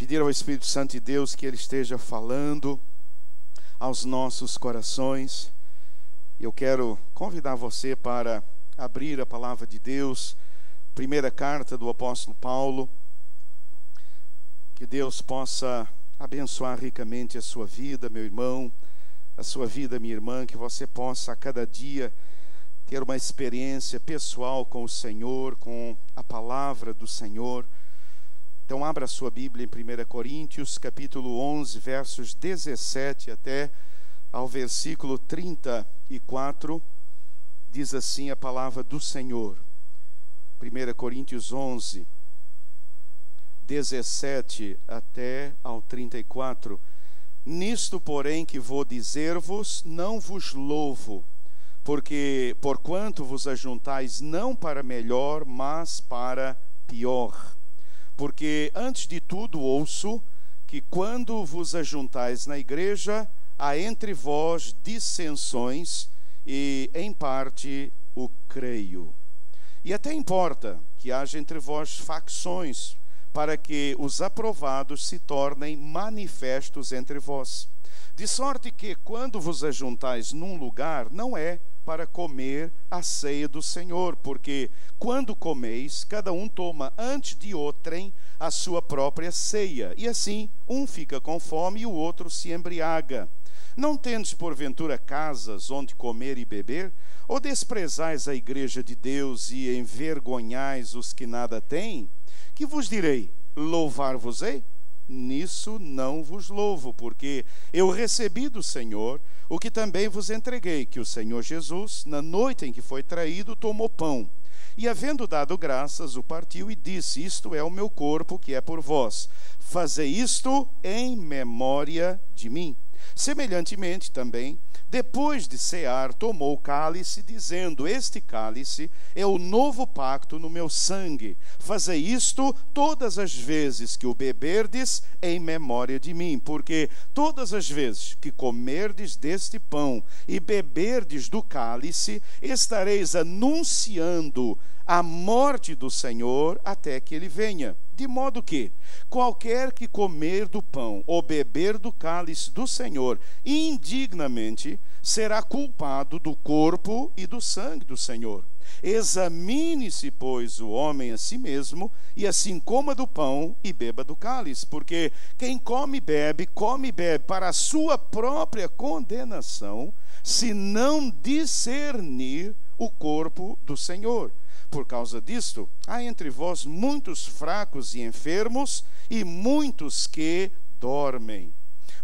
pedir ao Espírito Santo de Deus que Ele esteja falando aos nossos corações. Eu quero convidar você para abrir a palavra de Deus, primeira carta do apóstolo Paulo. Que Deus possa abençoar ricamente a sua vida, meu irmão, a sua vida, minha irmã, que você possa a cada dia ter uma experiência pessoal com o Senhor, com a palavra do Senhor. Então abra a sua Bíblia em 1 Coríntios, capítulo 11, versos 17 até ao versículo 34, diz assim a palavra do Senhor. 1 Coríntios 11, 17 até ao 34. Nisto, porém, que vou dizer-vos, não vos louvo, porque porquanto vos ajuntais não para melhor, mas para pior. Porque antes de tudo ouço que quando vos ajuntais na igreja, há entre vós dissensões, e em parte o creio. E até importa que haja entre vós facções, para que os aprovados se tornem manifestos entre vós. De sorte que quando vos ajuntais num lugar, não é para comer a ceia do Senhor, porque quando comeis, cada um toma antes de outrem a sua própria ceia, e assim um fica com fome e o outro se embriaga. Não tendes porventura casas onde comer e beber? Ou desprezais a igreja de Deus e envergonhais os que nada têm? Que vos direi? Louvar-vos-ei? Nisso não vos louvo, porque eu recebi do Senhor o que também vos entreguei, que o Senhor Jesus, na noite em que foi traído, tomou pão, e havendo dado graças, o partiu e disse: isto é o meu corpo, que é por vós. Fazei isto em memória de mim. Semelhantemente também, depois de cear, tomou o cálice, dizendo: este cálice é o novo pacto no meu sangue. Fazei isto todas as vezes que o beberdes em memória de mim, porque todas as vezes que comerdes deste pão e beberdes do cálice, estareis anunciando a morte do Senhor até que ele venha. De modo que qualquer que comer do pão ou beber do cálice do Senhor indignamente será culpado do corpo e do sangue do Senhor. Examine-se, pois, o homem a si mesmo, e assim coma do pão e beba do cálice, porque quem come e bebe para a sua própria condenação, se não discernir o corpo do Senhor. Por causa disto, há entre vós muitos fracos e enfermos, e muitos que dormem.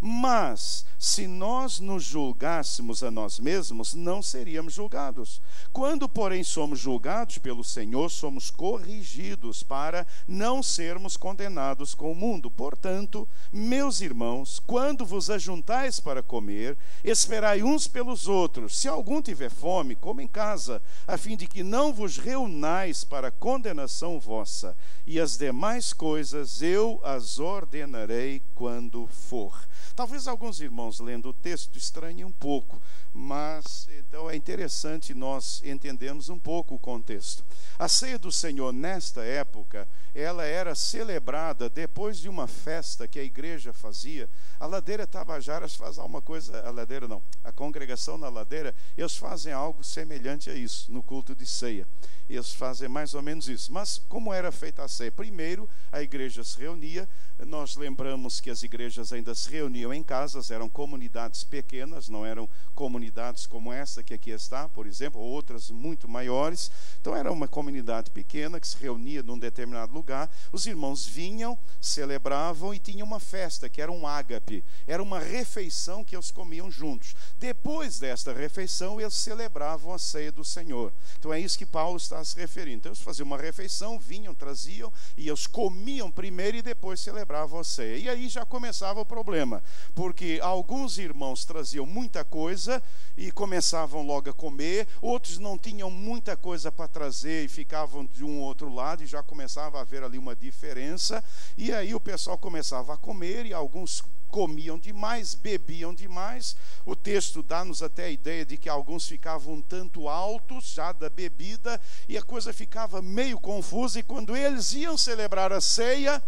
Mas, se nós nos julgássemos a nós mesmos, não seríamos julgados. Quando, porém, somos julgados pelo Senhor, somos corrigidos para não sermos condenados com o mundo. Portanto, meus irmãos, quando vos ajuntais para comer, esperai uns pelos outros. Se algum tiver fome, coma em casa, a fim de que não vos reunais para condenação vossa. E as demais coisas eu as ordenarei quando for. Talvez alguns irmãos lendo o texto estranhem um pouco, mas então é interessante nós entendermos um pouco o contexto. A ceia do Senhor nesta época, ela era celebrada depois de uma festa que a igreja fazia. A Ladeira Tabajaras faz alguma coisa, a Ladeira não, a congregação na Ladeira, eles fazem algo semelhante a isso, no culto de ceia. Eles fazem mais ou menos isso. Mas como era feita a ceia? Primeiro, a igreja se reunia. Nós lembramos que as igrejas ainda se reuniam em casas, eram comunidades pequenas, não eram comunidades como essa que aqui está, por exemplo, ou outras muito maiores. Então era uma comunidade pequena que se reunia num determinado lugar. Os irmãos vinham, celebravam e tinham uma festa, que era um ágape. Era uma refeição que eles comiam juntos. Depois desta refeição, eles celebravam a ceia do Senhor. Então é isso que Paulo está se referindo. Então eles faziam uma refeição, vinham, traziam, e eles comiam primeiro e depois celebravam a ceia. E aí já começava o problema, porque alguns irmãos traziam muita coisa e começavam logo a comer, outros não tinham muita coisa para trazer e ficavam de um outro lado, e já começava a haver ali uma diferença, e aí o pessoal começava a comer, e alguns comiam demais, bebiam demais. O texto dá-nos até a ideia de que alguns ficavam um tanto altos já da bebida, e a coisa ficava meio confusa, e quando eles iam celebrar a ceia,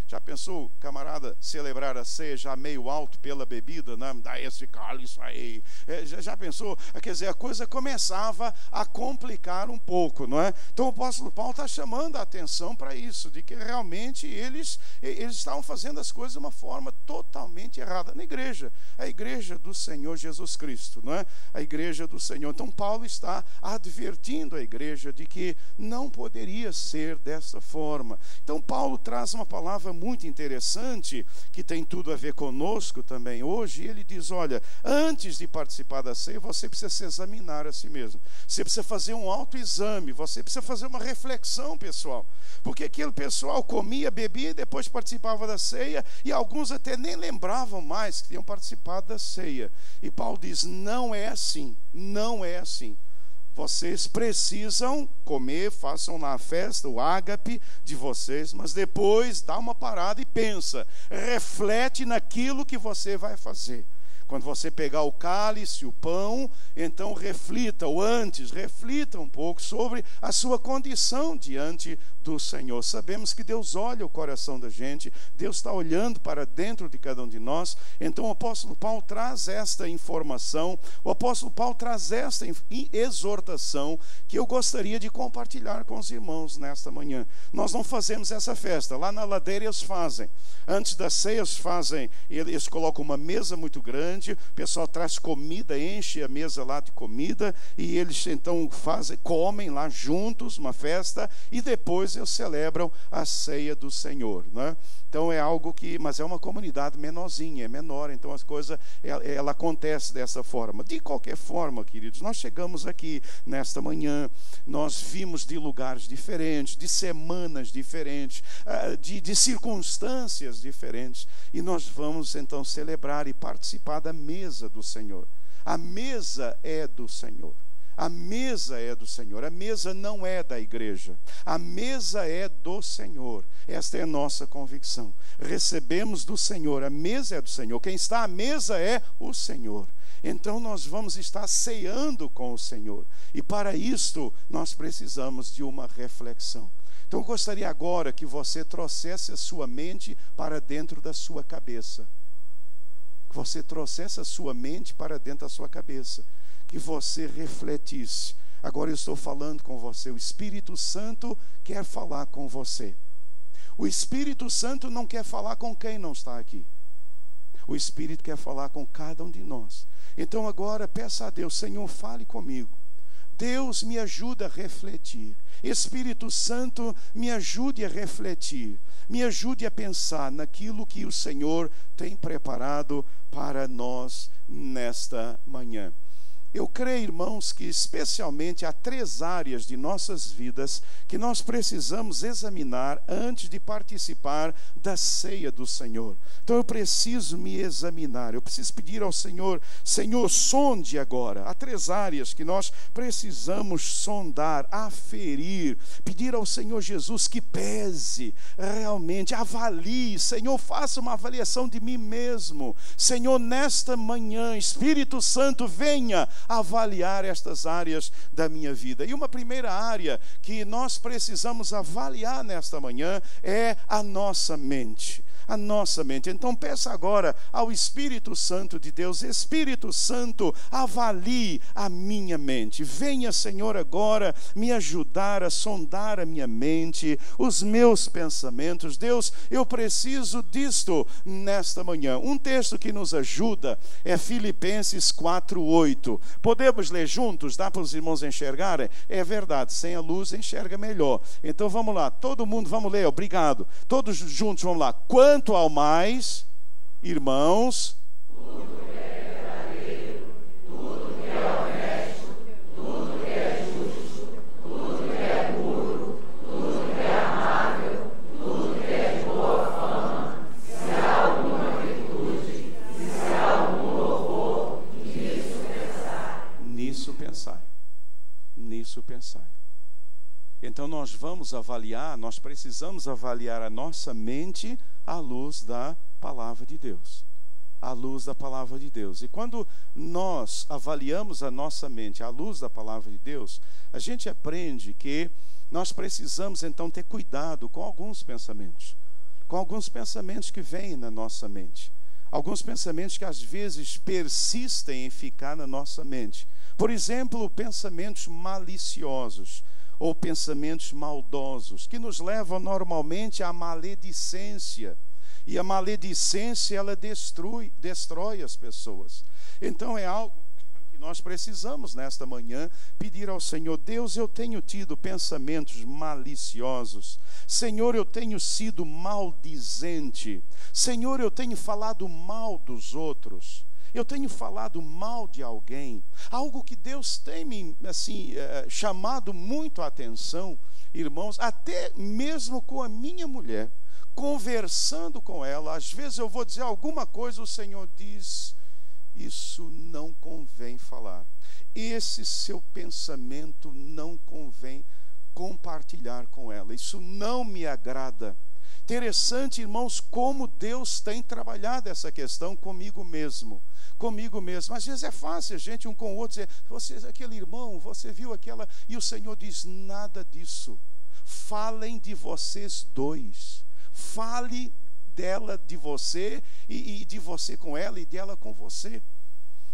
já pensou, camarada, celebrar a ceia já meio alto pela bebida, né? Dá esse cálice aí. Já pensou? Quer dizer, a coisa começava a complicar um pouco, não é? Então o apóstolo Paulo está chamando a atenção para isso, de que realmente eles estavam fazendo as coisas de uma forma totalmente errada na igreja, a igreja do Senhor Jesus Cristo, não é? A igreja do Senhor. Então Paulo está advertindo a igreja de que não poderia ser dessa forma. Então Paulo traz uma palavra muito interessante, que tem tudo a ver conosco também hoje, e ele diz, olha, antes de participar da ceia, você precisa se examinar a si mesmo, você precisa fazer um autoexame, você precisa fazer uma reflexão pessoal, porque aquele pessoal comia, bebia e depois participava da ceia, e alguns até nem lembravam mais que tinham participado da ceia. E Paulo diz, não é assim, não é assim. Vocês precisam comer, façam lá a festa, o ágape de vocês, mas depois dá uma parada e pensa, reflete naquilo que você vai fazer. Quando você pegar o cálice, o pão, então reflita, ou antes, reflita um pouco sobre a sua condição diante do Senhor. Sabemos que Deus olha o coração da gente, Deus está olhando para dentro de cada um de nós. Então o apóstolo Paulo traz esta informação, o apóstolo Paulo traz esta exortação que eu gostaria de compartilhar com os irmãos nesta manhã. Nós não fazemos essa festa, lá na Ladeira eles fazem. Antes das ceias fazem, eles colocam uma mesa muito grande, o pessoal traz comida, enche a mesa lá de comida, e eles então comem lá juntos, uma festa, e depois eles celebram a ceia do Senhor, né? Então é algo que, mas é uma comunidade menorzinha, é menor, então as coisas, ela acontece dessa forma. De qualquer forma, queridos, nós chegamos aqui nesta manhã, nós vimos de lugares diferentes, de semanas diferentes, de circunstâncias diferentes, e nós vamos então celebrar e participar da mesa do Senhor. A mesa é do Senhor. A mesa é do Senhor, a mesa não é da igreja, a mesa é do Senhor. Esta é a nossa convicção. Recebemos do Senhor, a mesa é do Senhor, quem está à mesa é o Senhor. Então nós vamos estar ceando com o Senhor, e para isto nós precisamos de uma reflexão. Então eu gostaria agora que você trouxesse a sua mente para dentro da sua cabeça, que você trouxesse a sua mente para dentro da sua cabeça, que você refletisse. Agora eu estou falando com você, o Espírito Santo quer falar com você. O Espírito Santo não quer falar com quem não está aqui. O Espírito quer falar com cada um de nós. Então agora peça a Deus, Senhor, fale comigo. Deus, me ajuda a refletir. Espírito Santo, me ajude a refletir. Me ajude a pensar naquilo que o Senhor tem preparado para nós nesta manhã. Eu creio, irmãos, que especialmente há 3 áreas de nossas vidas que nós precisamos examinar antes de participar da ceia do Senhor. Então eu preciso me examinar, eu preciso pedir ao Senhor, Senhor, sonde agora. Há 3 áreas que nós precisamos sondar, aferir, pedir ao Senhor Jesus que pese, realmente avalie. Senhor, faça uma avaliação de mim mesmo. Senhor, nesta manhã, Espírito Santo, venha avaliar estas áreas da minha vida. E uma primeira área que nós precisamos avaliar nesta manhã é a nossa mente. A nossa mente. Então peça agora ao Espírito Santo de Deus, Espírito Santo, avalie a minha mente. Venha, Senhor, agora me ajudar a sondar a minha mente, os meus pensamentos. Deus, eu preciso disto nesta manhã. Um texto que nos ajuda é Filipenses 4:8. Podemos ler juntos? Dá para os irmãos enxergarem? É verdade, sem a luz enxerga melhor. Então vamos lá, todo mundo, vamos ler, obrigado. Todos juntos, vamos lá. Quanto ao mais, irmãos, tudo que é verdadeiro, tudo que é honesto, tudo que é justo, tudo que é puro, tudo que é amável, tudo que é de boa fama, se há alguma virtude, se há algum louvor, nisso pensai. Nisso pensai. Nisso pensai. Então nós vamos avaliar, nós precisamos avaliar a nossa mente à luz da palavra de Deus. À luz da palavra de Deus. E quando nós avaliamos a nossa mente à luz da palavra de Deus, a gente aprende que nós precisamos então ter cuidado com alguns pensamentos. com alguns pensamentos que vêm na nossa mente. Alguns pensamentos que às vezes persistem em ficar na nossa mente. Por exemplo, pensamentos maliciosos ou pensamentos maldosos, que nos levam normalmente à maledicência. E a maledicência, ela destrói as pessoas. Então é algo que nós precisamos nesta manhã pedir ao Senhor: Deus, eu tenho tido pensamentos maliciosos. Senhor, eu tenho sido maldizente. Senhor, eu tenho falado mal dos outros. Eu tenho falado mal de alguém. Algo que Deus tem me chamado muito a atenção, irmãos, até mesmo com a minha mulher, conversando com ela, às vezes eu vou dizer alguma coisa, o Senhor diz: isso não convém falar. Esse seu pensamento não convém compartilhar com ela. Isso não me agrada. Interessante, irmãos, como Deus tem trabalhado essa questão comigo mesmo. Às vezes é fácil a gente um com o outro dizer: você, aquele irmão, você viu aquela... E o Senhor diz: nada disso. Falem de vocês dois. Fale dela de você e de você com ela e dela com você.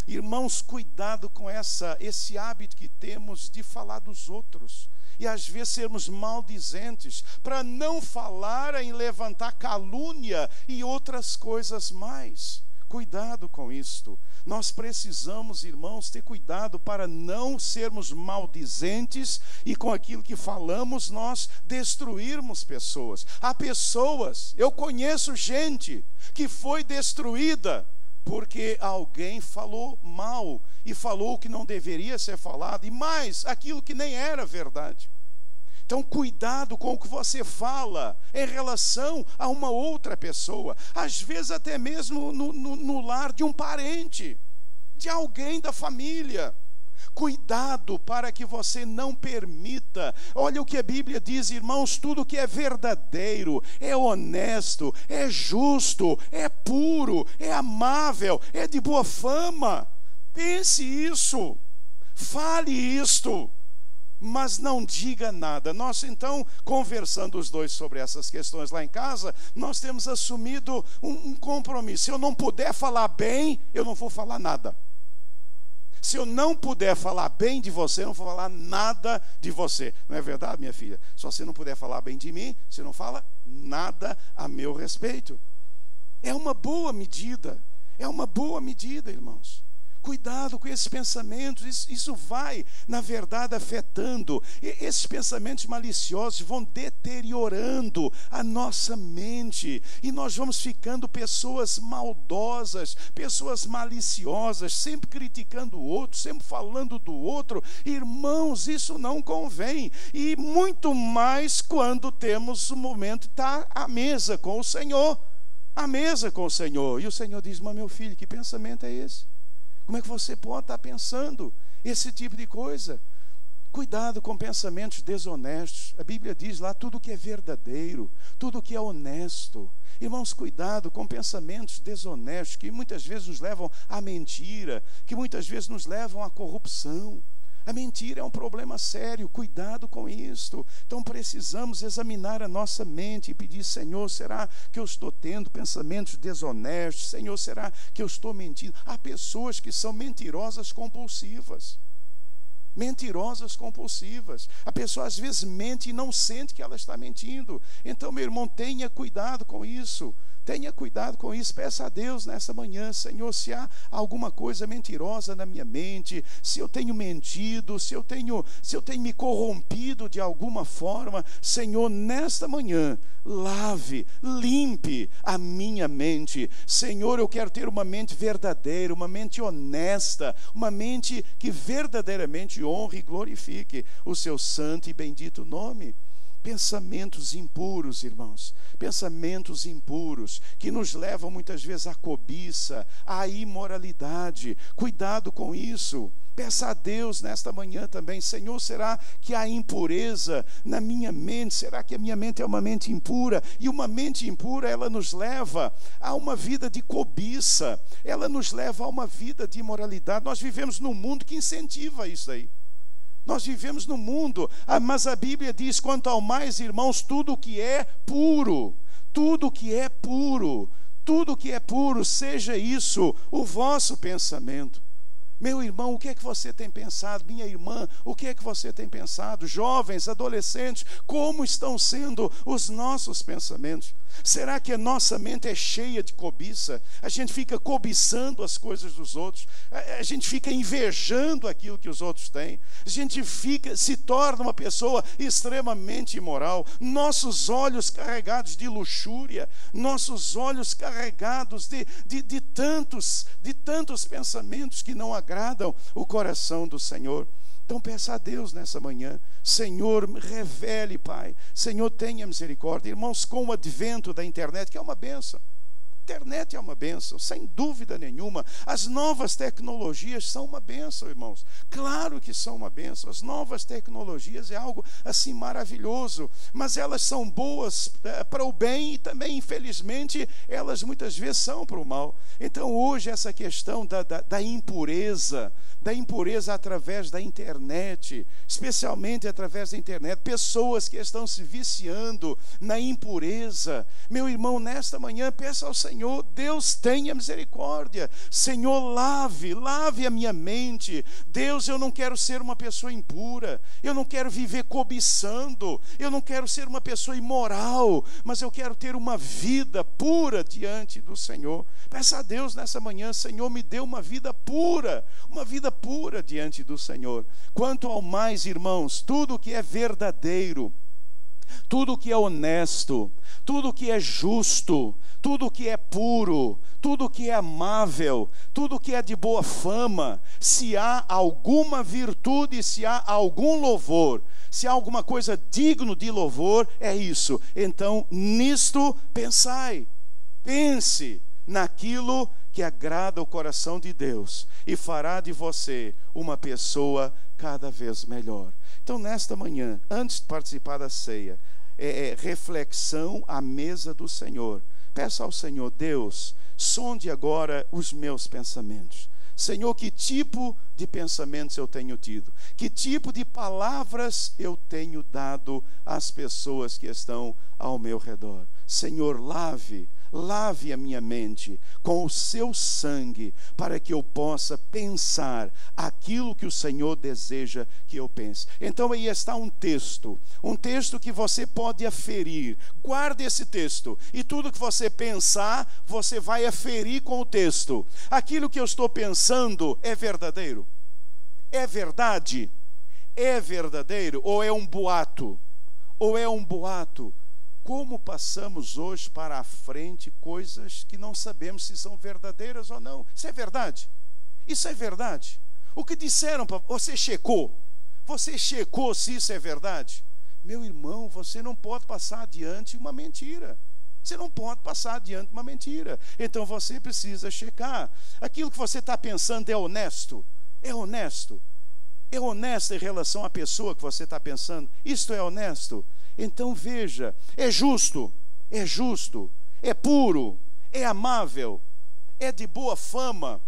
Irmãos, cuidado com esse hábito que temos de falar dos outros. E às vezes sermos maldizentes, para não falar em levantar calúnia e outras coisas mais. Cuidado com isto. Nós precisamos, irmãos, ter cuidado para não sermos maldizentes e com aquilo que falamos nós destruirmos pessoas. Há pessoas, eu conheço gente que foi destruída porque alguém falou mal e falou o que não deveria ser falado, e mais, aquilo que nem era verdade. Então, cuidado com o que você fala em relação a uma outra pessoa, às vezes até mesmo no lar de um parente, de alguém da família. Cuidado para que você não permita. Olha o que a Bíblia diz, irmãos: tudo que é verdadeiro, é honesto, é justo, é puro, é amável, é de boa fama. Pense isso, fale isto, mas não diga nada. Nós, então, conversando os dois sobre essas questões lá em casa, nós temos assumido um compromisso. Se eu não puder falar bem, eu não vou falar nada. Se eu não puder falar bem de você, eu não vou falar nada de você. Não é verdade, minha filha? Se você não puder falar bem de mim, você não fala nada a meu respeito. É uma boa medida. É uma boa medida, irmãos. Cuidado com esses pensamentos. Isso vai, na verdade, afetando. Esses pensamentos maliciosos vão deteriorando a nossa mente. E nós vamos ficando pessoas maldosas, pessoas maliciosas, sempre criticando o outro, sempre falando do outro. Irmãos, isso não convém. E muito mais quando temos o momento de estar à mesa com o Senhor. À mesa com o Senhor. E o Senhor diz: mas meu filho, que pensamento é esse? Como é que você pode estar pensando esse tipo de coisa? Cuidado com pensamentos desonestos. A Bíblia diz lá: tudo que é verdadeiro, tudo que é honesto. Irmãos, cuidado com pensamentos desonestos, que muitas vezes nos levam à mentira, que muitas vezes nos levam à corrupção. A mentira é um problema sério, cuidado com isto. Então precisamos examinar a nossa mente e pedir: Senhor, será que eu estou tendo pensamentos desonestos? Senhor, será que eu estou mentindo? Há pessoas que são mentirosas compulsivas. Mentirosas compulsivas. A pessoa às vezes mente e não sente que ela está mentindo. Então, meu irmão, tenha cuidado com isso. Tenha cuidado com isso. Peça a Deus nessa manhã: Senhor, se há alguma coisa mentirosa na minha mente, se eu tenho mentido, se eu tenho me corrompido de alguma forma, Senhor, nesta manhã, lave, limpe a minha mente. Senhor, eu quero ter uma mente verdadeira, uma mente honesta, uma mente que verdadeiramente honre e glorifique o seu santo e bendito nome. Pensamentos impuros, irmãos, pensamentos impuros que nos levam muitas vezes à cobiça, à imoralidade. Cuidado com isso. Peça a Deus nesta manhã também: Senhor, será que há impureza na minha mente? Será que a minha mente é uma mente impura? E uma mente impura, ela nos leva a uma vida de cobiça, ela nos leva a uma vida de imoralidade. Nós vivemos num mundo que incentiva isso aí. Nós vivemos no mundo, mas a Bíblia diz: quanto ao mais, irmãos, tudo que é puro, tudo que é puro, seja isso o vosso pensamento. Meu irmão, o que é que você tem pensado? Minha irmã, o que é que você tem pensado? Jovens, adolescentes, como estão sendo os nossos pensamentos? Será que a nossa mente é cheia de cobiça? A gente fica cobiçando as coisas dos outros, a gente fica invejando aquilo que os outros têm, a gente se torna uma pessoa extremamente imoral, nossos olhos carregados de luxúria, nossos olhos carregados de tantos pensamentos que não agradam o coração do Senhor. Então peça a Deus nessa manhã: Senhor, revele, Pai. Senhor, tenha misericórdia. Irmãos, com o advento da internet, que é uma bênção, internet é uma bênção, sem dúvida nenhuma. As novas tecnologias são uma bênção, irmãos. Claro que são uma bênção. As novas tecnologias é algo assim maravilhoso, mas elas são boas para o bem e também, infelizmente, elas muitas vezes são para o mal. Então hoje essa questão da impureza através da internet, especialmente através da internet, pessoas que estão se viciando na impureza. Meu irmão, nesta manhã peça ao Senhor: Deus, tenha misericórdia. Senhor, lave a minha mente. Deus, eu não quero ser uma pessoa impura, eu não quero viver cobiçando, eu não quero ser uma pessoa imoral, mas eu quero ter uma vida pura diante do Senhor. Peça a Deus nessa manhã: Senhor, me dê uma vida pura diante do Senhor. Quanto ao mais, irmãos, tudo que é verdadeiro, tudo que é honesto, tudo que é justo, tudo que é puro, tudo que é amável, tudo que é de boa fama, se há alguma virtude, se há algum louvor, se há alguma coisa digno de louvor, é isso. Então nisto pensai. Pense naquilo que agrada o coração de Deus e fará de você uma pessoa cada vez melhor. Então nesta manhã, antes de participar da ceia, reflexão à mesa do Senhor. Peça ao Senhor: Deus, sonde agora os meus pensamentos. Senhor, que tipo de pensamentos eu tenho tido? Que tipo de palavras eu tenho dado às pessoas que estão ao meu redor? Senhor, lave a minha mente com o seu sangue, para que eu possa pensar aquilo que o Senhor deseja que eu pense. Então aí está um texto que você pode aferir. Guarde esse texto, e tudo que você pensar, você vai aferir com o texto. Aquilo que eu estou pensando é verdadeiro? É verdade? É verdadeiro? Ou é um boato? Como passamos hoje para a frente coisas que não sabemos se são verdadeiras ou não? Isso é verdade? Isso é verdade? O que disseram para você, checou? Você checou se isso é verdade? Meu irmão, você não pode passar adiante uma mentira. Você não pode passar adiante uma mentira. Então você precisa checar. Aquilo que você está pensando é honesto? É honesto? É honesto em relação à pessoa que você está pensando? Isto é honesto? Então veja: é justo, é puro, é amável, é de boa fama,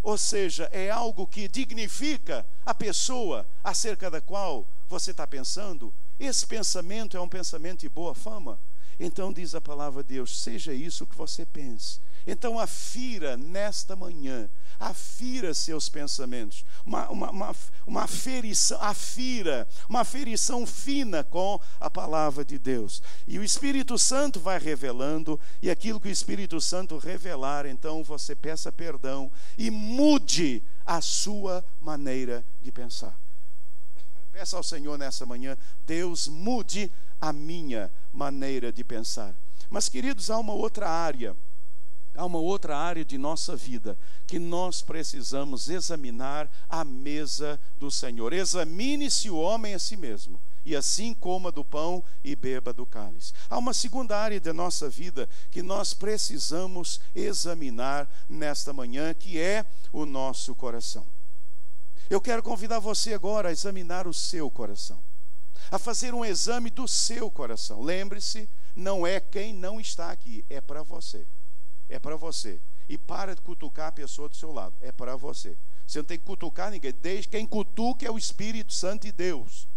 ou seja, é algo que dignifica a pessoa acerca da qual você está pensando. Esse pensamento é um pensamento de boa fama. Então diz a palavra de Deus: seja isso que você pense. Então afira nesta manhã, afira seus pensamentos, uma aferição fina com a palavra de Deus. E o Espírito Santo vai revelando, e aquilo que o Espírito Santo revelar, então você peça perdão e mude a sua maneira de pensar. Peça ao Senhor nessa manhã: Deus, mude a minha maneira de pensar. Mas, queridos, há uma outra área de nossa vida que nós precisamos examinar à mesa do Senhor. Examine-se o homem a si mesmo, e assim coma do pão e beba do cálice. Há uma segunda área da nossa vida que nós precisamos examinar nesta manhã, que é o nosso coração. Eu quero convidar você agora a examinar o seu coração, a fazer um exame do seu coração. Lembre-se, não é quem não está aqui, é para você. É para você. E para de cutucar a pessoa do seu lado. É para você. Você não tem que cutucar ninguém. Quem cutuca é o Espírito Santo de Deus.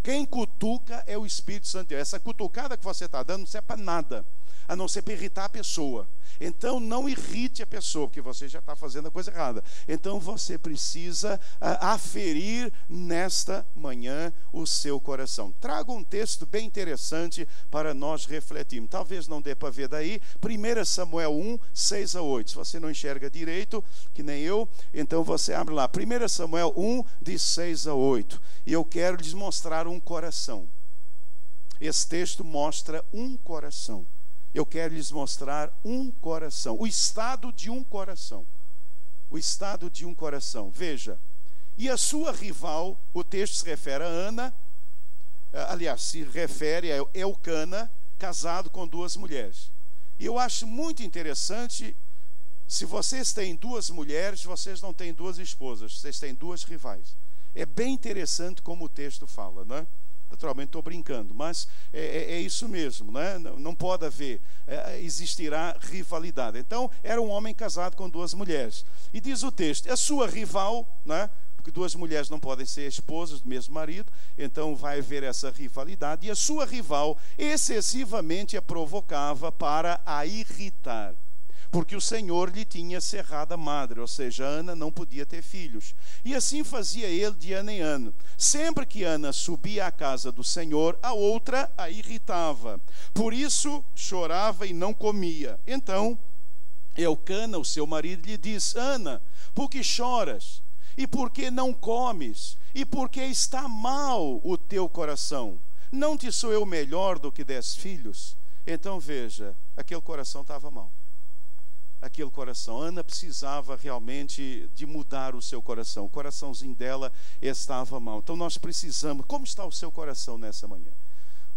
Quem cutuca é o Espírito Santo de Deus. Essa cutucada que você está dando não serve para nada, a não ser para irritar a pessoa. Então não irrite a pessoa, porque você já está fazendo a coisa errada. Então você precisa aferir nesta manhã o seu coração. Trago um texto bem interessante para nós refletirmos. Talvez não dê para ver daí. 1 Samuel 1, 6 a 8. Se você não enxerga direito, que nem eu, então você abre lá. 1 Samuel 1, de 6 a 8. E eu quero lhes mostrar um coração. Esse texto mostra um coração. Eu quero lhes mostrar um coração, o estado de um coração. O estado de um coração. Veja, e a sua rival, o texto se refere a Ana, aliás, se refere a Elcana, casado com 2 mulheres. E eu acho muito interessante, se vocês têm 2 mulheres, vocês não têm 2 esposas, vocês têm 2 rivais. É bem interessante como o texto fala, não é? Naturalmente estou brincando, mas é isso mesmo, né? Não pode haver, existirá rivalidade. Então, era um homem casado com 2 mulheres. E diz o texto, a sua rival, né? Porque 2 mulheres não podem ser esposas do mesmo marido, então vai haver essa rivalidade. E a sua rival excessivamente a provocava para a irritar, porque o Senhor lhe tinha cerrado a madre, ou seja, Ana não podia ter filhos. E assim fazia ele de ano em ano. Sempre que Ana subia à casa do Senhor, a outra a irritava. Por isso chorava e não comia. Então Elcana, o seu marido, lhe disse: Ana, por que choras? E por que não comes? E por que está mal o teu coração? Não te sou eu melhor do que 10 filhos? Então veja, aquele coração estava mal. Aquele coração, Ana precisava realmente de mudar o seu coração. O coraçãozinho dela estava mal. Então nós precisamos. Como está o seu coração nessa manhã?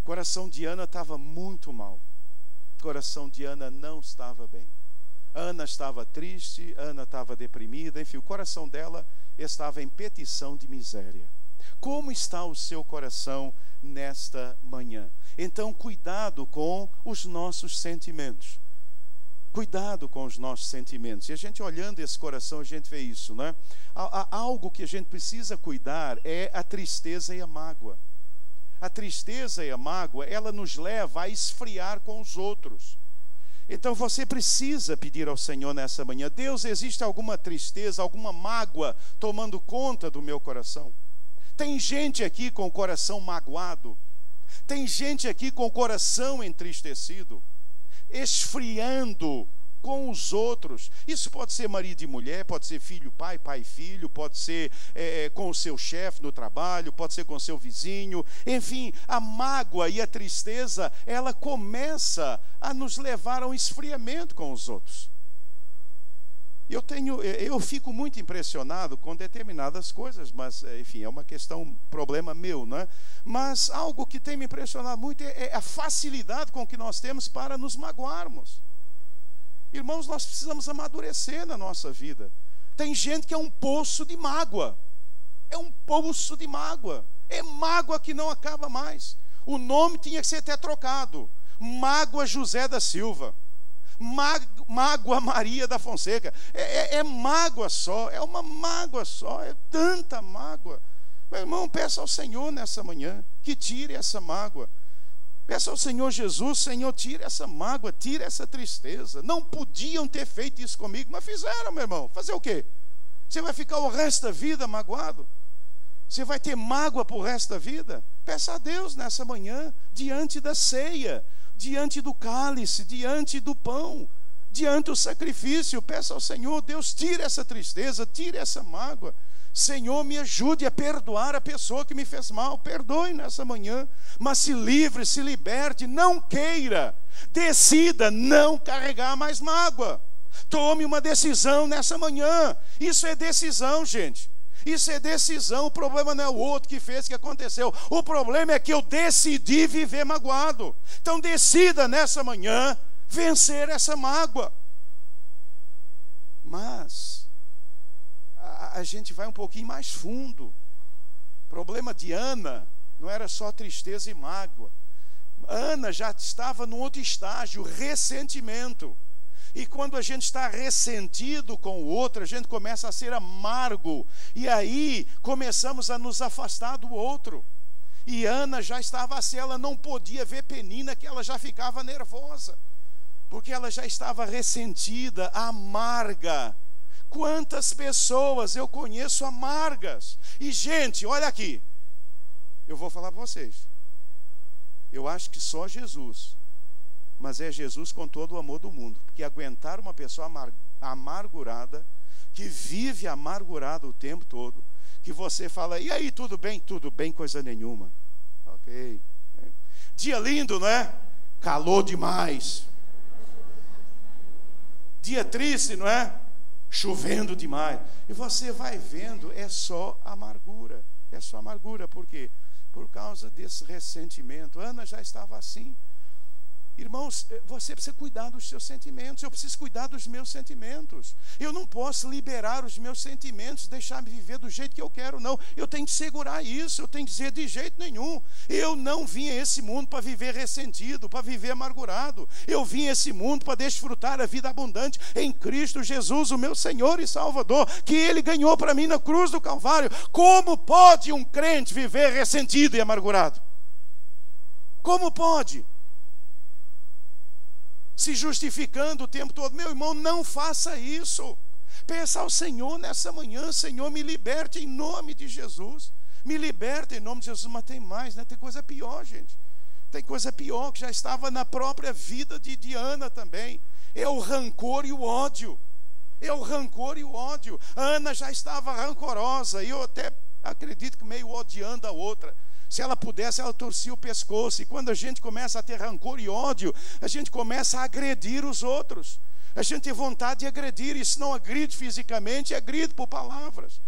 O coração de Ana estava muito mal. O coração de Ana não estava bem. Ana estava triste, Ana estava deprimida, enfim, o coração dela estava em petição de miséria. Como está o seu coração nesta manhã? Então, cuidado com os nossos sentimentos. Cuidado com os nossos sentimentos. E a gente olhando esse coração, a gente vê isso, né? Algo que a gente precisa cuidar é a tristeza e a mágoa. A tristeza e a mágoa, ela nos leva a esfriar com os outros. Então você precisa pedir ao Senhor nessa manhã: Deus, existe alguma tristeza, alguma mágoa tomando conta do meu coração? Tem gente aqui com o coração magoado. Tem gente aqui com o coração entristecido, esfriando com os outros. Isso pode ser marido e mulher, pode ser filho, pai, pai e filho, pode ser com o seu chefe no trabalho, pode ser com o seu vizinho. Enfim, a mágoa e a tristeza, ela começa a nos levar a um esfriamento com os outros. Eu fico muito impressionado com determinadas coisas, mas enfim, é uma questão, um problema meu, né? Mas algo que tem me impressionado muito é a facilidade com que nós temos para nos magoarmos. Irmãos, nós precisamos amadurecer na nossa vida. Tem gente que é um poço de mágoa. É um poço de mágoa. É mágoa que não acaba mais. O nome tinha que ser até trocado. Mágoa José da Silva. Mágoa Maria da Fonseca. É mágoa só. É uma mágoa só. É tanta mágoa. Meu irmão, peça ao Senhor nessa manhã que tire essa mágoa. Peça ao Senhor Jesus: Senhor, tira essa mágoa, tira essa tristeza. Não podiam ter feito isso comigo, mas fizeram, meu irmão. Fazer o quê? Você vai ficar o resto da vida magoado? Você vai ter mágoa para o resto da vida? Peça a Deus nessa manhã, diante da ceia, diante do cálice, diante do pão, diante do sacrifício. Peça ao Senhor: Deus, tira essa tristeza, tira essa mágoa. Senhor, me ajude a perdoar a pessoa que me fez mal. Perdoe nessa manhã, mas se livre, se liberte. Não queira, decida não carregar mais mágoa. Tome uma decisão nessa manhã. Isso é decisão, gente. Isso é decisão. O problema não é o outro que fez, que aconteceu. O problema é que eu decidi viver magoado. Então decida nessa manhã vencer essa mágoa. Mas a gente vai um pouquinho mais fundo. O problema de Ana não era só tristeza e mágoa. Ana já estava num outro estágio, ressentimento. E quando a gente está ressentido com o outro, a gente começa a ser amargo. E aí começamos a nos afastar do outro. E Ana já estava assim, ela não podia ver Penina, que ela já ficava nervosa, porque ela já estava ressentida, amarga. Quantas pessoas eu conheço amargas? E gente, olha aqui, eu vou falar para vocês, eu acho que só Jesus, mas é Jesus com todo o amor do mundo, porque aguentar uma pessoa amargurada, que vive amargurada o tempo todo, que você fala, e aí, tudo bem? Tudo bem, coisa nenhuma. Ok. Dia lindo, não é? Calor demais. Dia triste, não é? Chovendo demais. E você vai vendo, é só amargura. É só amargura. Por quê? Por causa desse ressentimento. Ana já estava assim. Irmãos, você precisa cuidar dos seus sentimentos. Eu preciso cuidar dos meus sentimentos. Eu não posso liberar os meus sentimentos, deixar-me viver do jeito que eu quero, não. Eu tenho que segurar isso. Eu tenho que dizer de jeito nenhum. Eu não vim a esse mundo para viver ressentido, para viver amargurado. Eu vim a esse mundo para desfrutar a vida abundante em Cristo Jesus, o meu Senhor e Salvador, que Ele ganhou para mim na cruz do Calvário. Como pode um crente viver ressentido e amargurado? Como pode? Se justificando o tempo todo. Meu irmão, não faça isso. Peça ao Senhor nessa manhã: Senhor, me liberte em nome de Jesus. Me liberta em nome de Jesus. Mas tem mais, né? Tem coisa pior, gente. Tem coisa pior, que já estava na própria vida de Ana também. É o rancor e o ódio. É o rancor e o ódio. A Ana já estava rancorosa, e eu até acredito que meio odiando a outra. Se ela pudesse, ela torcia o pescoço. E quando a gente começa a ter rancor e ódio, a gente começa a agredir os outros. A gente tem vontade de agredir. E se não agride fisicamente, agride por palavras.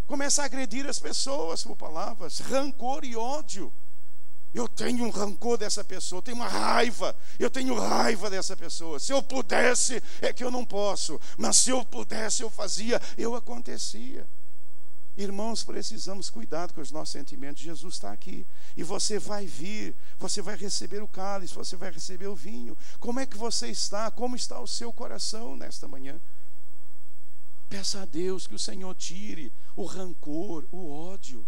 Começa a agredir as pessoas por palavras. Rancor e ódio. Eu tenho um rancor dessa pessoa, eu tenho uma raiva. Eu tenho raiva dessa pessoa. Se eu pudesse, é que eu não posso. Mas se eu pudesse, eu fazia, eu acontecia. Irmãos, precisamos cuidar com os nossos sentimentos. Jesus está aqui, e você vai vir, você vai receber o cálice, você vai receber o vinho. Como é que você está? Como está o seu coração nesta manhã? Peça a Deus que o Senhor tire o rancor, o ódio,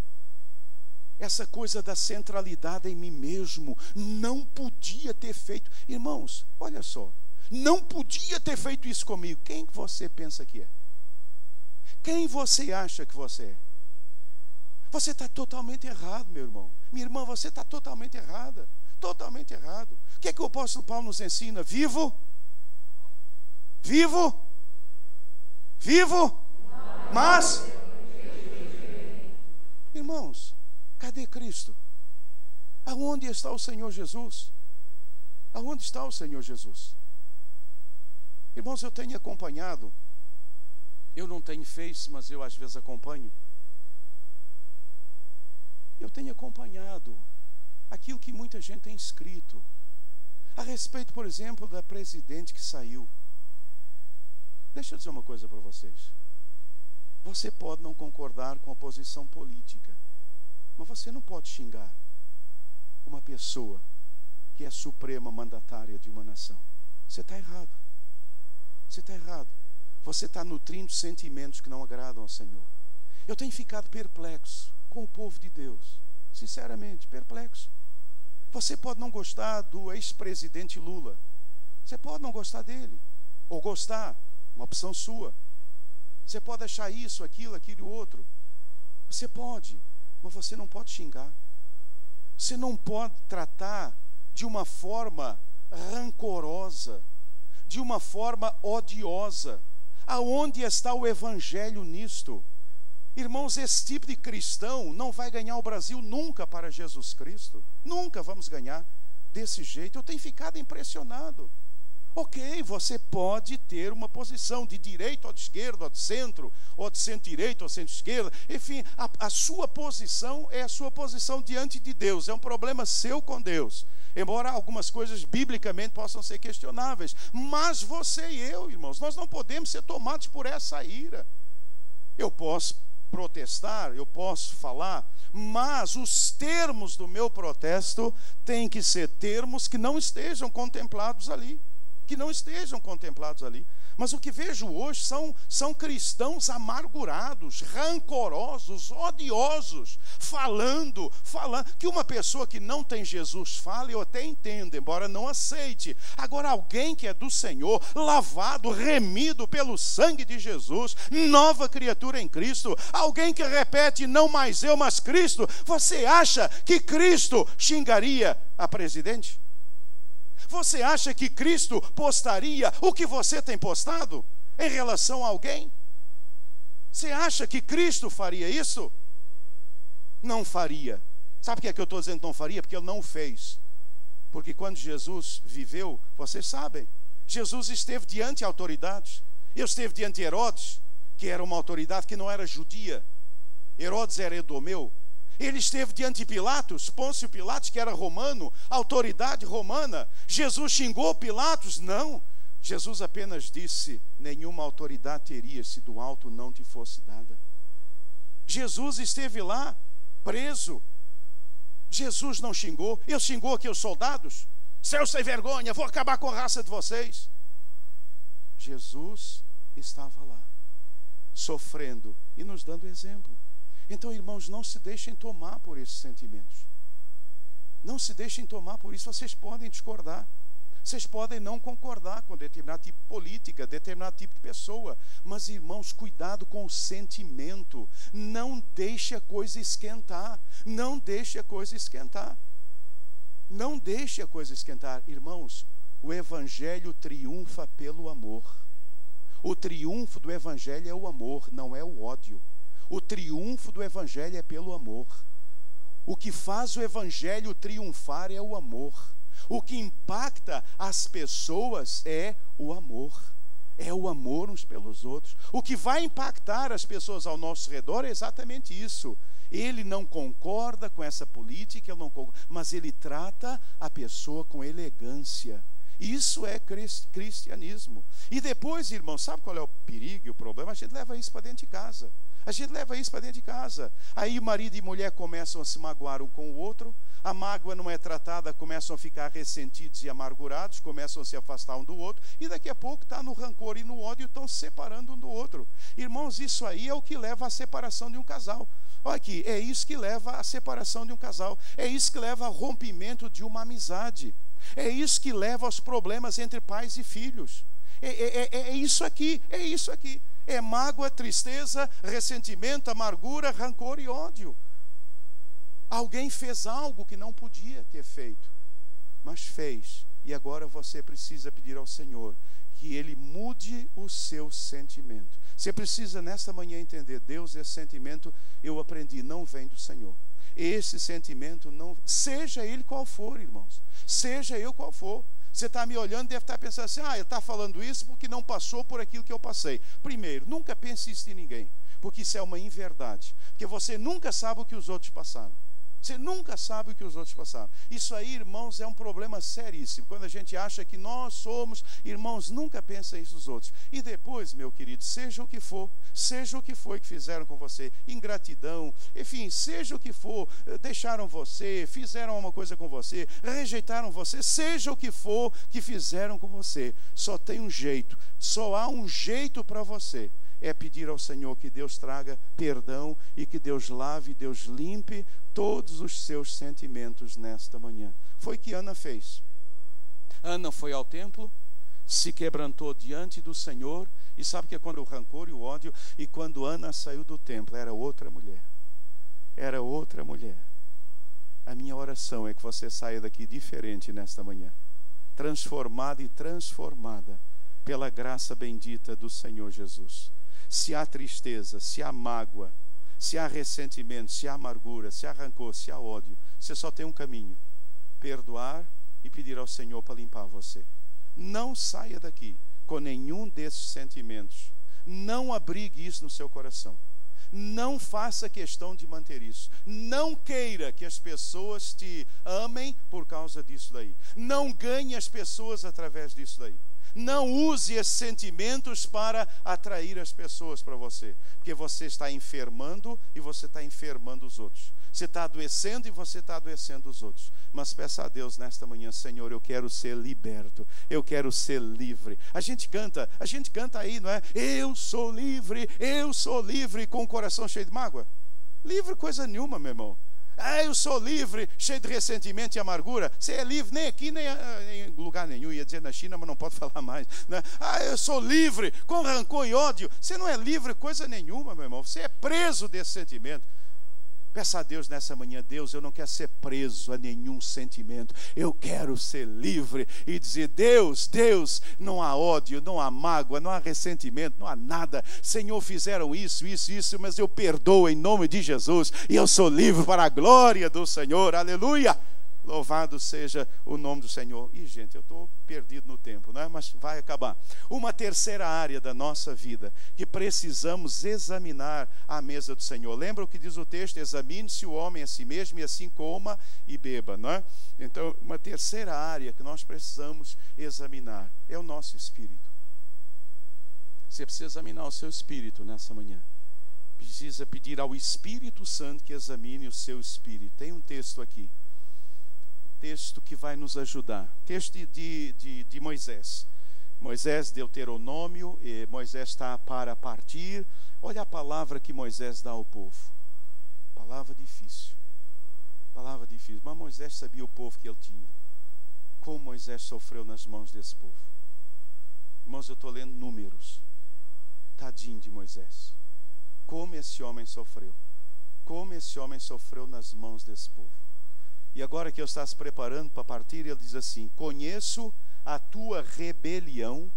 essa coisa da centralidade em mim mesmo. Não podia ter feito. Irmãos, olha só, não podia ter feito isso comigo. Quem que você pensa que é? Quem você acha que você é? Você está totalmente errado, meu irmão. Minha irmã, você está totalmente errada. Totalmente errado. O que é que o apóstolo Paulo nos ensina? Vivo? Vivo? Vivo? Mas? Irmãos, cadê Cristo? Aonde está o Senhor Jesus? Aonde está o Senhor Jesus? Irmãos, eu tenho acompanhado. Eu não tenho Face, mas eu às vezes acompanho. Eu tenho acompanhado aquilo que muita gente tem escrito a respeito, por exemplo, da presidente que saiu. Deixa eu dizer uma coisa para vocês. Você pode não concordar com a posição política, mas você não pode xingar uma pessoa que é a suprema mandatária de uma nação. Você está errado. Você está errado. Você está nutrindo sentimentos que não agradam ao Senhor. Eu tenho ficado perplexo com o povo de Deus. Sinceramente, perplexo. Você pode não gostar do ex-presidente Lula. Você pode não gostar dele. Ou gostar, uma opção sua. Você pode achar isso, aquilo e outro. Você pode, mas você não pode xingar. Você não pode tratar de uma forma rancorosa, de uma forma odiosa. Aonde está o evangelho nisto? Irmãos, esse tipo de cristão não vai ganhar o Brasil nunca para Jesus Cristo. Nunca vamos ganhar desse jeito. Eu tenho ficado impressionado. Ok, você pode ter uma posição de direita ou de esquerda, ou de centro-direita ou centro-esquerda. Enfim, a sua posição é a sua posição diante de Deus. É um problema seu com Deus. Embora algumas coisas biblicamente possam ser questionáveis. Mas você e eu, irmãos, nós não podemos ser tomados por essa ira. Eu posso protestar, eu posso falar, mas os termos do meu protesto têm que ser termos que não estejam contemplados ali, que não estejam contemplados ali. Mas o que vejo hoje são cristãos amargurados, rancorosos, odiosos, falando, que uma pessoa que não tem Jesus fala, eu até entendo, embora não aceite. Agora, alguém que é do Senhor, lavado, remido pelo sangue de Jesus, nova criatura em Cristo, alguém que repete, não mais eu, mas Cristo, você acha que Cristo xingaria a presidente? Você acha que Cristo postaria o que você tem postado em relação a alguém? Você acha que Cristo faria isso? Não faria. Sabe por que eu estou dizendo que não faria? Porque Ele não o fez. Porque quando Jesus viveu, vocês sabem, Jesus esteve diante de autoridades. Ele esteve diante de Herodes, que era uma autoridade que não era judia. Herodes era edomeu. Ele esteve diante de Pilatos, Pôncio Pilatos, que era romano, autoridade romana. Jesus xingou Pilatos? Não. Jesus apenas disse, nenhuma autoridade teria se do alto não te fosse dada. Jesus esteve lá, preso. Jesus não xingou. Ele xingou aqueles soldados. Seus sem vergonha, vou acabar com a raça de vocês. Jesus estava lá, sofrendo e nos dando exemplo. Então, irmãos, não se deixem tomar por esses sentimentos. Não se deixem tomar por isso. Vocês podem discordar. Vocês podem não concordar com determinado tipo de política, determinado tipo de pessoa. Mas, irmãos, cuidado com o sentimento. Não deixe a coisa esquentar. Não deixe a coisa esquentar. Não deixe a coisa esquentar. Irmãos, o Evangelho triunfa pelo amor. O triunfo do Evangelho é o amor, não é o ódio. O triunfo do Evangelho é pelo amor. O que faz o Evangelho triunfar é o amor. O que impacta as pessoas é o amor. É o amor uns pelos outros. O que vai impactar as pessoas ao nosso redor é exatamente isso. Ele não concorda com essa política, ele não concorda, mas ele trata a pessoa com elegância. Isso é cristianismo. E depois, irmão, sabe qual é o perigo e o problema? A gente leva isso para dentro de casa. A gente leva isso para dentro de casa. Aí marido e mulher começam a se magoar um com o outro. A mágoa não é tratada, começam a ficar ressentidos e amargurados, começam a se afastar um do outro. E daqui a pouco está no rancor e no ódio, estão se separando um do outro. Irmãos, isso aí é o que leva à separação de um casal. Olha aqui, é isso que leva à separação de um casal. É isso que leva ao rompimento de uma amizade. É isso que leva aos problemas entre pais e filhos. É isso aqui, é isso aqui. É mágoa, tristeza, ressentimento, amargura, rancor e ódio. Alguém fez algo que não podia ter feito, mas fez. E agora você precisa pedir ao Senhor que Ele mude o seu sentimento. Você precisa nesta manhã entender, Deus, esse sentimento eu aprendi, não vem do Senhor. Esse sentimento não, seja ele qual for, irmãos, seja eu qual for. Você está me olhando e deve estar pensando assim, ele está falando isso porque não passou por aquilo que eu passei. Primeiro, nunca pense isso de ninguém, porque isso é uma inverdade, porque você nunca sabe o que os outros passaram. Você nunca sabe o que os outros passaram. Isso aí, irmãos, é um problema seríssimo. Quando a gente acha que nós somos, irmãos, nunca pensa isso nos outros. E depois, meu querido, seja o que for que fizeram com você, ingratidão, enfim, seja o que for, deixaram você, fizeram uma coisa com você, rejeitaram você, seja o que for que fizeram com você, só tem um jeito, só há um jeito para você. É pedir ao Senhor que Deus traga perdão e que Deus lave, Deus limpe todos os seus sentimentos nesta manhã. Foi o que Ana fez. Ana foi ao templo, se quebrantou diante do Senhor, e sabe que é quando o rancor e o ódio, e quando Ana saiu do templo, era outra mulher. Era outra mulher. A minha oração é que você saia daqui diferente nesta manhã, transformada e transformada pela graça bendita do Senhor Jesus. Se há tristeza, se há mágoa, se há ressentimento, se há amargura, se há rancor, se há ódio, você só tem um caminho: perdoar e pedir ao Senhor para limpar você. Não saia daqui com nenhum desses sentimentos. Não abrigue isso no seu coração. Não faça questão de manter isso. Não queira que as pessoas te amem por causa disso daí. Não ganhe as pessoas através disso daí. Não use esses sentimentos para atrair as pessoas para você, porque você está enfermando e você está enfermando os outros. Você está adoecendo e você está adoecendo os outros. Mas peça a Deus nesta manhã: Senhor, eu quero ser liberto, eu quero ser livre. A gente canta aí, não é? Eu sou livre, com o coração cheio de mágoa. Livre coisa nenhuma, meu irmão. Eu sou livre, cheio de ressentimento e amargura. Você é livre nem aqui, nem em lugar nenhum. Ia dizer na China, mas não pode falar mais, né? Eu sou livre, com rancor e ódio. Você não é livre coisa nenhuma, meu irmão. Você é preso desse sentimento. Peça a Deus nessa manhã: Deus, eu não quero ser preso a nenhum sentimento. Eu quero ser livre e dizer: Deus, não há ódio, não há mágoa, não há ressentimento, não há nada. Senhor, fizeram isso, mas eu perdoo em nome de Jesus. E eu sou livre para a glória do Senhor. Aleluia! Louvado seja o nome do Senhor. E gente, eu estou perdido no tempo, né? Mas vai acabar. Uma terceira área da nossa vida que precisamos examinar à mesa do Senhor. Lembra o que diz o texto? Examine-se o homem a si mesmo e assim coma e beba, não é? Então, uma terceira área que nós precisamos examinar é o nosso espírito. Você precisa examinar o seu espírito nessa manhã. Precisa pedir ao Espírito Santo que examine o seu espírito. Tem um texto aqui. Texto que vai nos ajudar. Texto de Moisés. Moisés, Deuteronômio, e Moisés está para partir. Olha a palavra que Moisés dá ao povo. Palavra difícil. Mas Moisés sabia o povo que ele tinha. Como Moisés sofreu nas mãos desse povo. Irmãos, eu estou lendo Números. Tadinho de Moisés. Como esse homem sofreu. Como esse homem sofreu nas mãos desse povo. E agora que eu está se preparando para partir, ele diz assim: conheço a tua rebelião,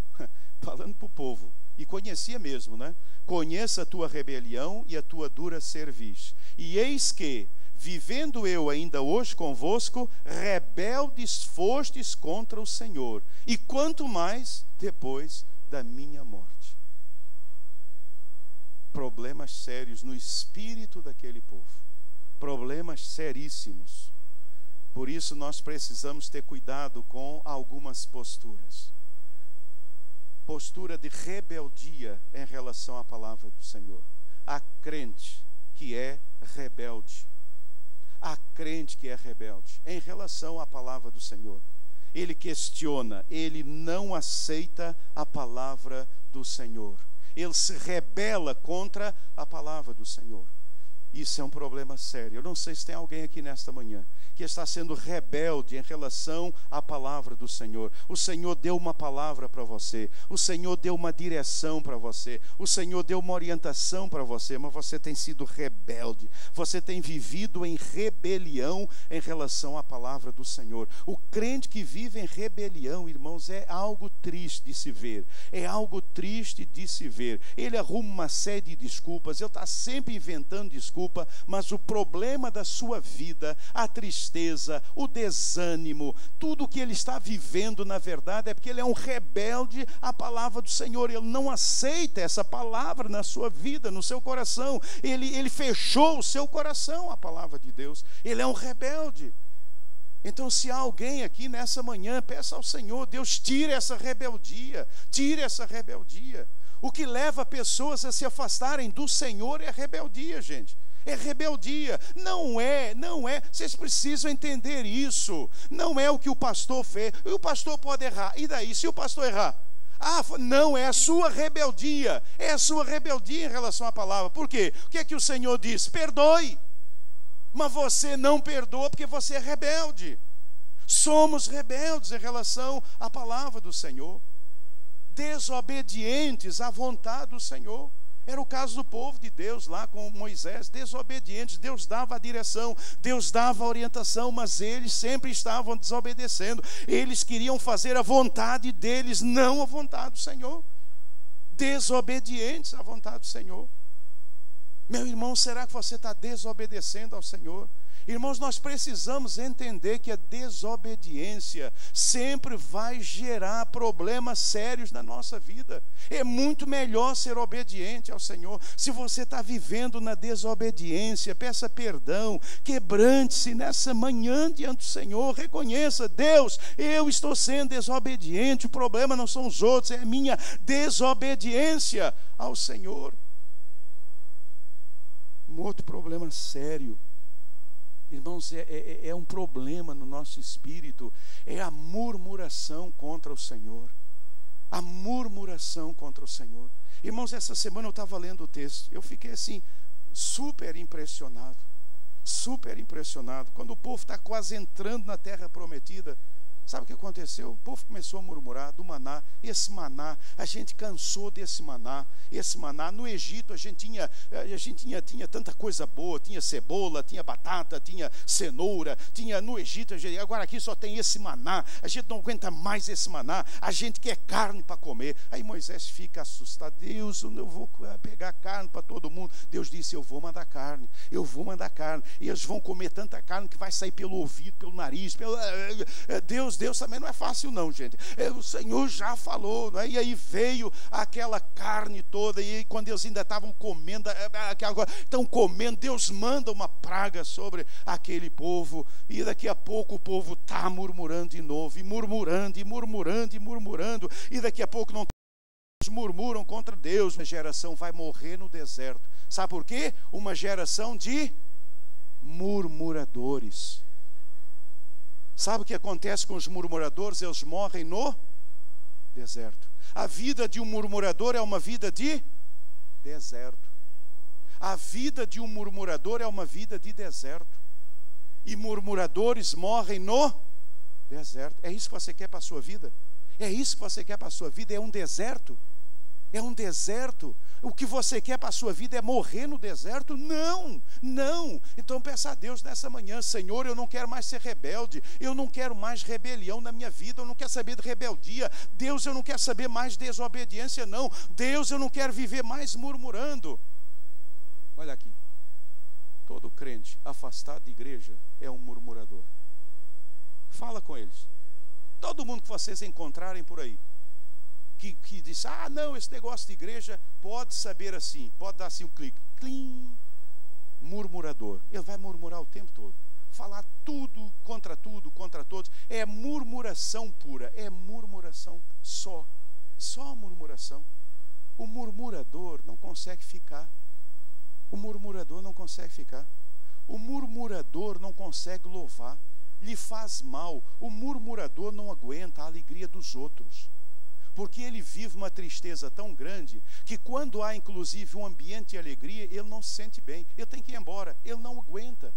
falando para o povo, e conhecia mesmo, né? Conheço a tua rebelião e a tua dura cerviz. E eis que, vivendo eu ainda hoje convosco, rebeldes fostes contra o Senhor, e quanto mais depois da minha morte. Problemas sérios no espírito daquele povo, problemas seríssimos. Por isso nós precisamos ter cuidado com algumas posturas. Postura de rebeldia em relação à palavra do Senhor. Há crente que é rebelde. Há crente que é rebelde em relação à palavra do Senhor. Ele questiona, ele não aceita a palavra do Senhor. Ele se rebela contra a palavra do Senhor. Isso é um problema sério. Eu não sei se tem alguém aqui nesta manhã que está sendo rebelde em relação à palavra do Senhor. O Senhor deu uma palavra para você. O Senhor deu uma direção para você. O Senhor deu uma orientação para você, mas você tem sido rebelde. Você tem vivido em rebelião em relação à palavra do Senhor. O crente que vive em rebelião, irmãos, é algo triste de se ver. É algo triste de se ver. Ele arruma uma série de desculpas. Ele está sempre inventando desculpa, mas o problema da sua vida, a tristeza, o desânimo, tudo que ele está vivendo, na verdade, é porque ele é um rebelde à palavra do Senhor. Ele não aceita essa palavra na sua vida, no seu coração. Ele fechou o seu coração à palavra de Deus. Ele é um rebelde. Então, se há alguém aqui nessa manhã, peça ao Senhor: Deus, tire essa rebeldia, tire essa rebeldia. O que leva pessoas a se afastarem do Senhor é rebeldia, gente. É rebeldia. Não é. Vocês precisam entender isso. Não é o que o pastor fez. E o pastor pode errar. E daí, se o pastor errar? Não, é a sua rebeldia. É a sua rebeldia em relação à palavra. Por quê? O que é que o Senhor diz? Perdoe. Mas você não perdoa porque você é rebelde. Somos rebeldes em relação à palavra do Senhor. Desobedientes à vontade do Senhor. Era o caso do povo de Deus lá com Moisés, desobedientes. Deus dava a direção, Deus dava a orientação, mas eles sempre estavam desobedecendo. Eles queriam fazer a vontade deles, não a vontade do Senhor. Desobedientes à vontade do Senhor. Meu irmão, será que você está desobedecendo ao Senhor? Irmãos, nós precisamos entender que a desobediência sempre vai gerar problemas sérios na nossa vida. É muito melhor ser obediente ao Senhor. Se você está vivendo na desobediência, peça perdão, quebrante-se nessa manhã diante do Senhor, reconheça: Deus, eu estou sendo desobediente, o problema não são os outros, é a minha desobediência ao Senhor. Um outro problema sério Irmãos, é um problema no nosso espírito, é a murmuração contra o Senhor. A murmuração contra o Senhor. Irmãos, essa semana eu estava lendo o texto, eu fiquei assim, super impressionado. Super impressionado. Quando o povo está quase entrando na terra prometida, sabe o que aconteceu? O povo começou a murmurar do maná. Esse maná, a gente cansou desse maná. Esse maná, no Egito a gente tinha tanta coisa boa. Tinha cebola, tinha batata, tinha cenoura. No Egito, agora aqui só tem esse maná. A gente não aguenta mais esse maná. A gente quer carne para comer. Aí Moisés fica assustado. Deus, eu vou pegar carne para todo mundo. Deus disse, eu vou mandar carne. Eu vou mandar carne. E eles vão comer tanta carne que vai sair pelo ouvido, pelo nariz. Deus também não é fácil não, gente. O Senhor já falou, não é? E aí veio aquela carne toda. E quando eles ainda estavam comendo, estão comendo, Deus manda uma praga sobre aquele povo. E daqui a pouco o povo está murmurando de novo. E murmurando, e murmurando, e murmurando. E daqui a pouco não murmuram contra Deus. Uma geração vai morrer no deserto. Sabe por quê? Uma geração de murmuradores. Sabe o que acontece com os murmuradores? Eles morrem no deserto. A vida de um murmurador é uma vida de deserto. A vida de um murmurador é uma vida de deserto. E murmuradores morrem no deserto. É isso que você quer para a sua vida? É isso que você quer para a sua vida? É um deserto? É um deserto? O que você quer para a sua vida é morrer no deserto? Não, não. Então peça a Deus nessa manhã, Senhor, eu não quero mais ser rebelde, eu não quero mais rebelião na minha vida, eu não quero saber de rebeldia. Deus, eu não quero saber mais de desobediência, não. Deus, eu não quero viver mais murmurando. Olha aqui, todo crente afastado de igreja é um murmurador. Fala com eles. Todo mundo que vocês encontrarem por aí, que diz, não, esse negócio de igreja, pode saber assim, pode dar assim um clique, clim, murmurador. Ele vai murmurar o tempo todo, falar tudo, contra todos. É murmuração pura, é murmuração só murmuração. O murmurador não consegue ficar. O murmurador não consegue ficar. O murmurador não consegue louvar, lhe faz mal. O murmurador não aguenta a alegria dos outros, porque ele vive uma tristeza tão grande que quando há inclusive um ambiente de alegria, ele não se sente bem, ele tem que ir embora, ele não aguenta,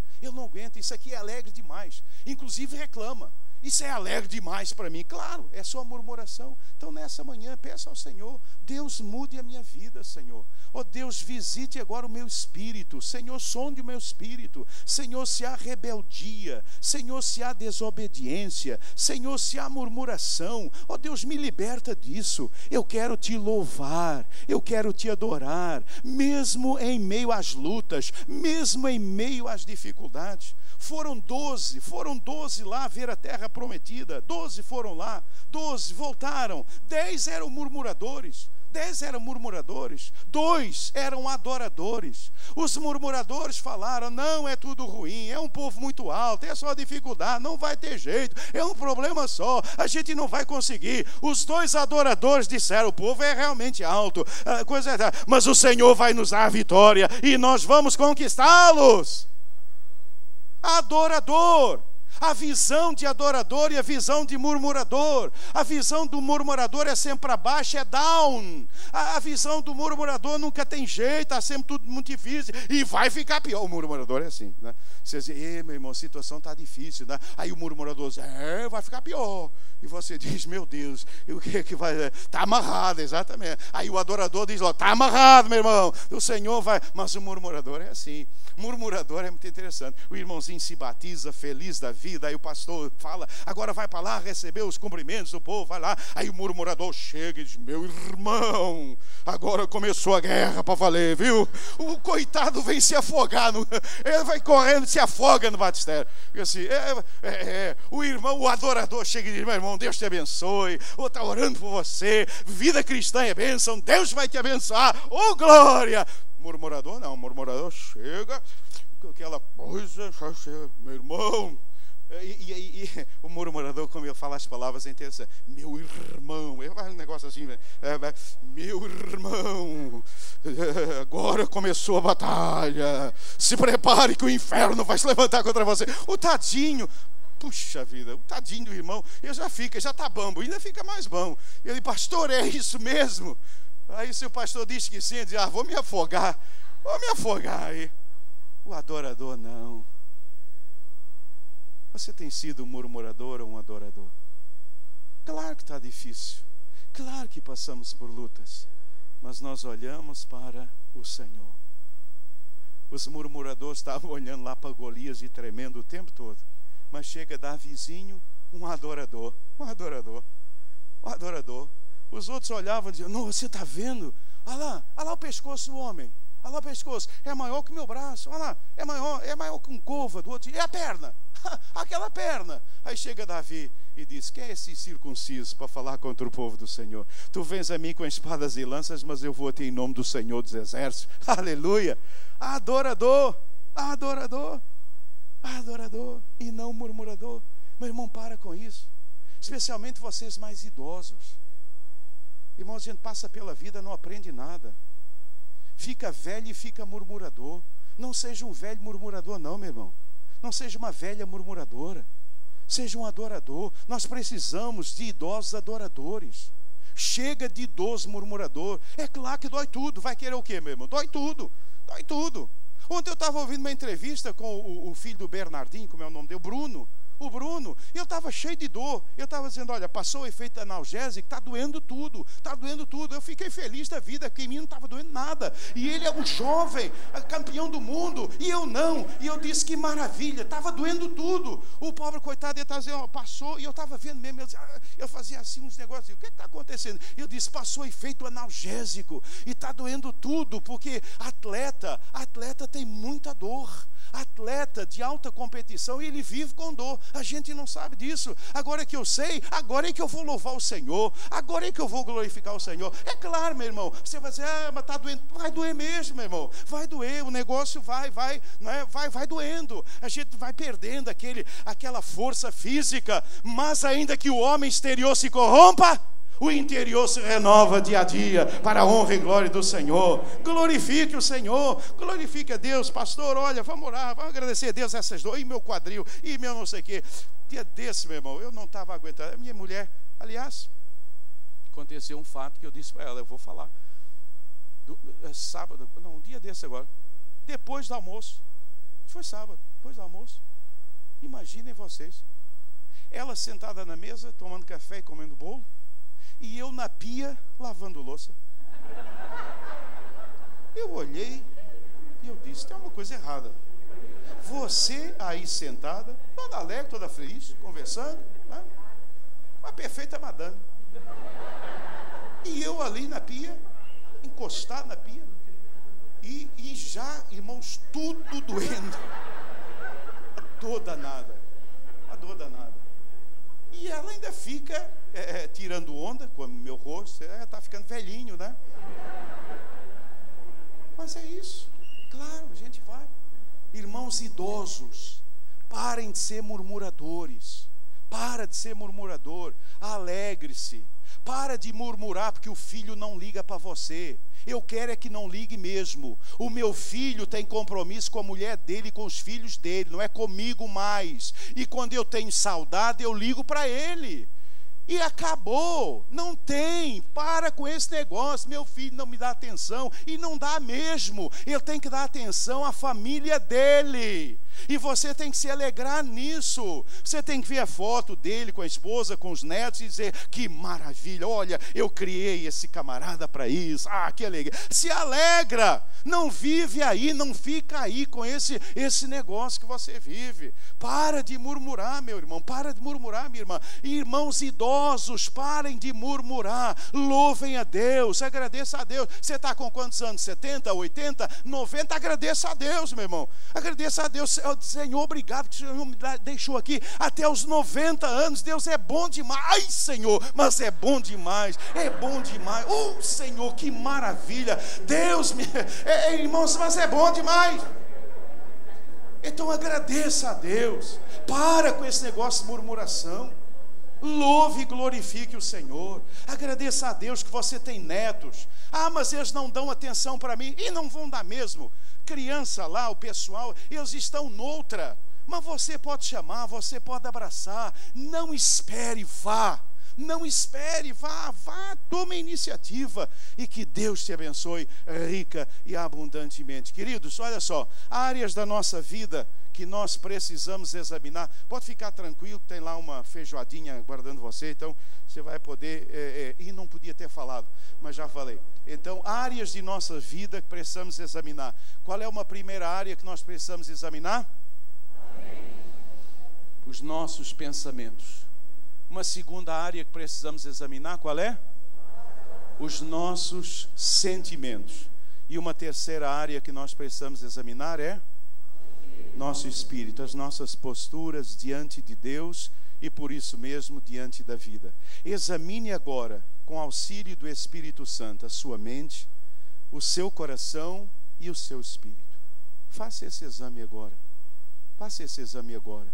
isso aqui é alegre demais, inclusive reclama, isso é alegre demais para mim. Claro, é só murmuração. Então nessa manhã peça ao Senhor, Deus mude a minha vida, Senhor. Ó Deus, visite agora o meu espírito, Senhor, sonde o meu espírito, Senhor, se há rebeldia, Senhor, se há desobediência, Senhor, se há murmuração, ó Deus, me liberta disso. Eu quero te louvar, eu quero te adorar, mesmo em meio às lutas, mesmo em meio às dificuldades. Foram 12 lá ver a terra prometida. 12 foram lá, 12 voltaram. 10 eram murmuradores. 2 eram adoradores. Os murmuradores falaram, não, é tudo ruim, é um povo muito alto, é só dificuldade, não vai ter jeito, é um problema só, a gente não vai conseguir. Os 2 adoradores disseram, o povo é realmente alto, mas o Senhor vai nos dar a vitória e nós vamos conquistá-los. Adorador. A visão de adorador e a visão de murmurador. A visão do murmurador é sempre para baixo, é down. A visão do murmurador nunca tem jeito, está sempre tudo muito difícil e vai ficar pior. O murmurador é assim, né? Você diz, meu irmão, a situação está difícil, né? Aí o murmurador diz, vai ficar pior. E você diz, meu Deus, o que vai? Está amarrado, exatamente. Aí o adorador diz, está amarrado, meu irmão, o Senhor vai. Mas o murmurador é assim. O murmurador é muito interessante. O irmãozinho se batiza feliz da vida. Aí o pastor fala, agora vai para lá receber os cumprimentos do povo, vai lá. Aí o murmurador chega e diz, meu irmão, agora começou a guerra para valer, viu? O coitado vem se afogar, ele vai correndo e se afoga no batistério. Assim, o adorador chega e diz, meu irmão, Deus te abençoe, ou está orando por você, vida cristã é bênção, Deus vai te abençoar, oh glória. Murmurador não, murmurador chega com aquela coisa, meu irmão. E o murmurador, como ele fala as palavras, é interessante. Meu irmão, é um negócio assim, meu irmão, Agora começou a batalha. Se prepare que o inferno vai se levantar contra você. O tadinho, puxa vida, o tadinho do irmão, ele já está bambo, ainda fica mais bambo. Ele, pastor, é isso mesmo? Aí se o pastor diz que sim, ele diz, vou me afogar aí. O adorador não. Você tem sido um murmurador ou um adorador? Claro que está difícil, claro que passamos por lutas, mas nós olhamos para o Senhor. Os murmuradores estavam olhando lá para Golias e tremendo o tempo todo, mas chega Davizinho, um adorador. Os outros olhavam e diziam, não, você está vendo? Olha lá o pescoço do homem. Olha lá o pescoço, é maior que o meu braço. Olha lá, é maior que um côvado. Outro, é a perna, aquela perna. Aí chega Davi e diz, quem é esse circunciso para falar contra o povo do Senhor? Tu vens a mim com espadas e lanças, mas eu vou a ti em nome do Senhor dos exércitos. Aleluia. Adorador e não murmurador. Meu irmão, para com isso. Especialmente vocês mais idosos. Irmãos, a gente passa pela vida, não aprende nada. Fica velho e fica murmurador. Não seja um velho murmurador não, meu irmão. Não seja uma velha murmuradora. Seja um adorador. Nós precisamos de idosos adoradores. Chega de idoso murmurador. É claro que dói tudo. Vai querer o quê, meu irmão? Dói tudo. Ontem eu estava ouvindo uma entrevista com o filho do Bernardinho, como é o nome dele, o Bruno, e eu estava cheio de dor. Eu estava dizendo, olha, passou o efeito analgésico, está doendo tudo. Eu fiquei feliz da vida, porque em mim não estava doendo nada. E ele é um jovem, campeão do mundo, e eu não. E eu disse, que maravilha, estava doendo tudo. O pobre coitado, ele estava dizendo, passou, e eu estava vendo mesmo, eu fazia assim uns negócios, o que está acontecendo? Eu disse, passou o efeito analgésico, e está doendo tudo, porque atleta tem muita dor. Atleta de alta competição, ele vive com dor. A gente não sabe disso. Agora que eu sei, agora é que eu vou louvar o Senhor, agora é que eu vou glorificar o Senhor. É claro, meu irmão, você vai dizer, mas está doendo. Vai doer mesmo, meu irmão. Vai doer, o negócio vai doendo. A gente vai perdendo aquela força física. Mas ainda que o homem exterior se corrompa, o interior se renova dia a dia, para a honra e glória do Senhor. Glorifique o Senhor, glorifique a Deus. Pastor, olha, vamos orar, vamos agradecer a Deus essas dores, e meu quadril, e meu não sei o quê. Dia desse, meu irmão, eu não estava aguentando. A minha mulher, aliás, aconteceu um fato que eu disse para ela, eu vou falar sábado, não, um dia desse agora, depois do almoço. Foi sábado, depois do almoço. Imaginem vocês, ela sentada na mesa, tomando café e comendo bolo, e eu na pia lavando louça. Eu olhei e eu disse, tem uma coisa errada. Você aí sentada, toda alegre, toda feliz, conversando, né? Uma perfeita madame. E eu ali na pia, encostado na pia, e já, irmãos, tudo doendo. A dor danada. E ela ainda fica tirando onda com o meu rosto. Está ficando velhinho, né? Mas é isso. Claro, a gente vai. Irmãos idosos, parem de ser murmuradores. Para de ser murmurador. Alegre-se. Para de murmurar porque o filho não liga para você. Eu quero é que não ligue mesmo. O meu filho tem compromisso com a mulher dele e com os filhos dele, não é comigo mais. E quando eu tenho saudade, eu ligo para ele. E acabou, não tem, para com esse negócio, meu filho não me dá atenção, e não dá mesmo, eu tenho que dar atenção à família dele, e você tem que se alegrar nisso, você tem que ver a foto dele com a esposa, com os netos, e dizer, que maravilha, olha, eu criei esse camarada para isso, que alegria, se alegra, não vive aí, não fica aí com esse negócio que você vive, para de murmurar, meu irmão, para de murmurar, minha irmã, irmãos idosos, parem de murmurar, louvem a Deus, agradeça a Deus. Você está com quantos anos? 70, 80, 90? Agradeça a Deus, meu irmão, agradeça a Deus. Senhor, obrigado que o Senhor me deixou aqui até os 90 anos. Deus é bom demais, Senhor, mas é bom demais, oh Senhor, que maravilha, Deus irmãos, mas é bom demais. Então agradeça a Deus, para com esse negócio de murmuração. Louve e glorifique o Senhor. Agradeça a Deus que você tem netos. Ah, mas eles não dão atenção para mim. E não vão dar mesmo. Criança lá, o pessoal, eles estão noutra. Mas você pode chamar, você pode abraçar. Não espere, vá. Não espere, vá, tome a iniciativa. E que Deus te abençoe rica e abundantemente. Queridos, olha só, áreas da nossa vida que nós precisamos examinar. Pode ficar tranquilo que tem lá uma feijoadinha aguardando você, então você vai poder, e não podia ter falado, mas já falei. Então, áreas de nossa vida que precisamos examinar. Qual é uma primeira área que nós precisamos examinar? Os nossos pensamentos. Uma segunda área que precisamos examinar, qual é? Os nossos sentimentos. E uma terceira área que nós precisamos examinar é? Nosso espírito, as nossas posturas diante de Deus e por isso mesmo diante da vida. Examine agora, com auxílio do Espírito Santo, a sua mente, o seu coração e o seu espírito. Faça esse exame agora. Faça esse exame agora.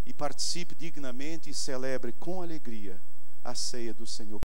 E participe dignamente e celebre com alegria a ceia do Senhor.